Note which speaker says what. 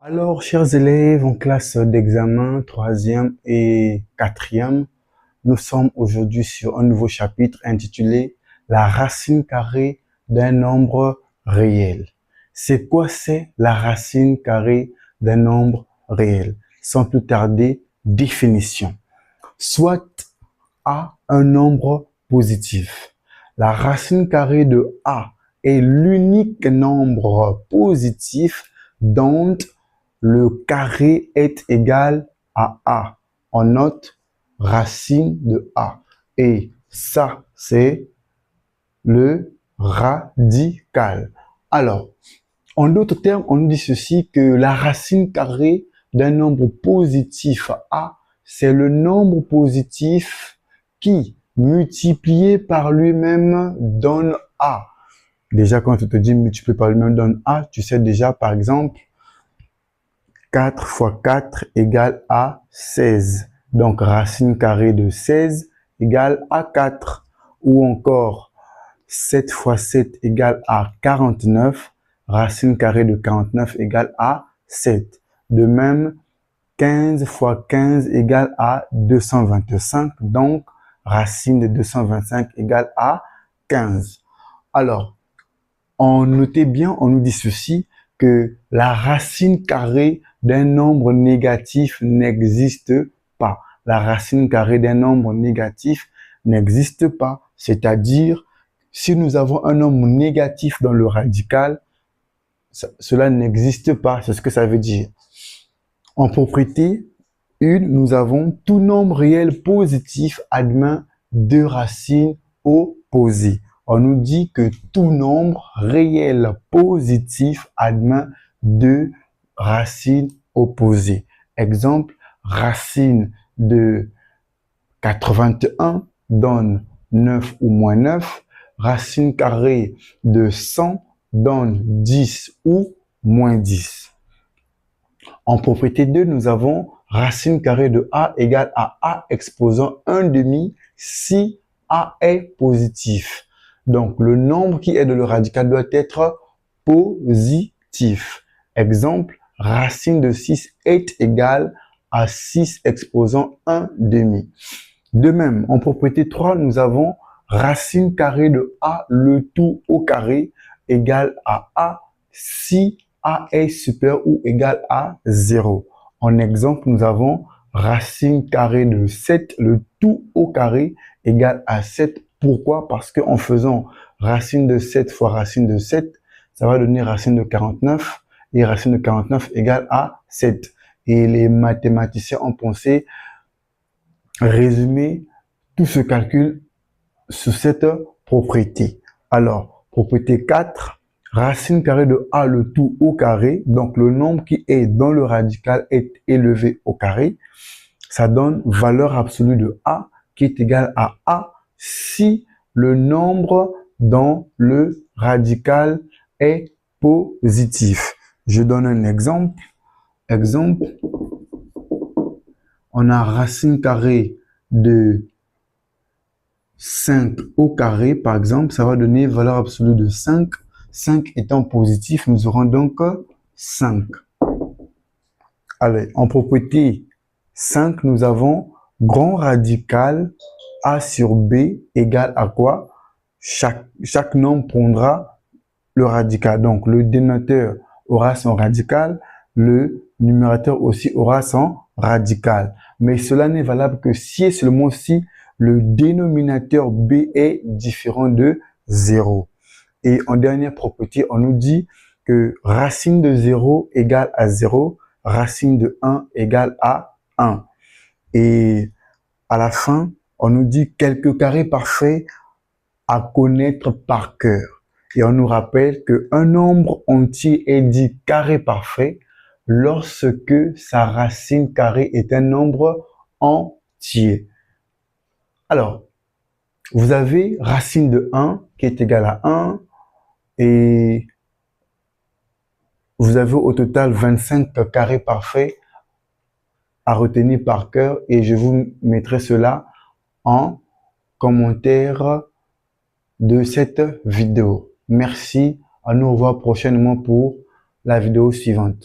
Speaker 1: Alors, chers élèves en classe d'examen, troisième et quatrième, nous sommes aujourd'hui sur un nouveau chapitre intitulé La racine carrée d'un nombre réel. C'est quoi la racine carrée d'un nombre réel? Sans plus tarder, définition. Soit A un nombre positif. La racine carrée de A est l'unique nombre positif dont le carré est égal à A. On note racine de A. Et ça, c'est le radical. Alors, en d'autres termes, on dit ceci que la racine carrée d'un nombre positif A, c'est le nombre positif qui, multiplié par lui-même, donne A. Déjà, quand tu te dis multiplié par lui-même donne A, tu sais déjà, par exemple, 4 fois 4 égale à 16. Donc, racine carrée de 16 égale à 4. Ou encore, 7 fois 7 égale à 49. Racine carrée de 49 égale à 7. De même, 15 fois 15 égale à 225. Donc, racine de 225 égale à 15. Alors, on notait bien, on nous dit ceci, que la racine carrée d'un nombre négatif n'existe pas. La racine carrée d'un nombre négatif n'existe pas. C'est-à-dire, si nous avons un nombre négatif dans le radical, cela n'existe pas. C'est ce que ça veut dire. En propriété 1, nous avons tout nombre réel positif admet deux racines opposées. On nous dit que tout nombre réel positif admet deux racines opposées. Exemple, racine de 81 donne 9 ou moins 9. Racine carrée de 100 donne 10 ou moins 10. En propriété 2, nous avons racine carrée de A égale à A exposant 1 demi si A est positif. Donc, le nombre qui est dans le radical doit être positif. Exemple, racine de 6 est égale à 6 exposant 1 demi. De même, en propriété 3, nous avons racine carrée de A, le tout au carré, égale à A si A est supérieur ou égal à 0. En exemple, nous avons racine carrée de 7, le tout au carré, égale à 7. Pourquoi? Parce qu'en faisant racine de 7 fois racine de 7, ça va donner racine de 49, et racine de 49 égale à 7. Et les mathématiciens ont pensé résumer tout ce calcul sous cette propriété. Alors, propriété 4, racine carrée de A le tout au carré, donc le nombre qui est dans le radical est élevé au carré, ça donne valeur absolue de A qui est égale à A si le nombre dans le radical est positif. Je donne un exemple. Exemple, on a racine carrée de 5 au carré, par exemple, ça va donner valeur absolue de 5. 5 étant positif, nous aurons donc 5. Allez, en propriété 5, nous avons grand radical A sur B égale à quoi? Chaque nombre prendra le radical. Donc, le dénominateur aura son radical, le numérateur aussi aura son radical. Mais cela n'est valable que si et seulement si le dénominateur B est différent de 0. Et en dernière propriété, on nous dit que racine de 0 égale à 0, racine de 1 égale à 1. Et à la fin, on nous dit quelques carrés parfaits à connaître par cœur. Et on nous rappelle qu'un nombre entier est dit carré parfait lorsque sa racine carrée est un nombre entier. Alors, vous avez racine de 1 qui est égale à 1 et vous avez au total 25 carrés parfaits à retenir par cœur et je vous mettrai cela en commentaire de cette vidéo. Merci, à nous revoir prochainement pour la vidéo suivante.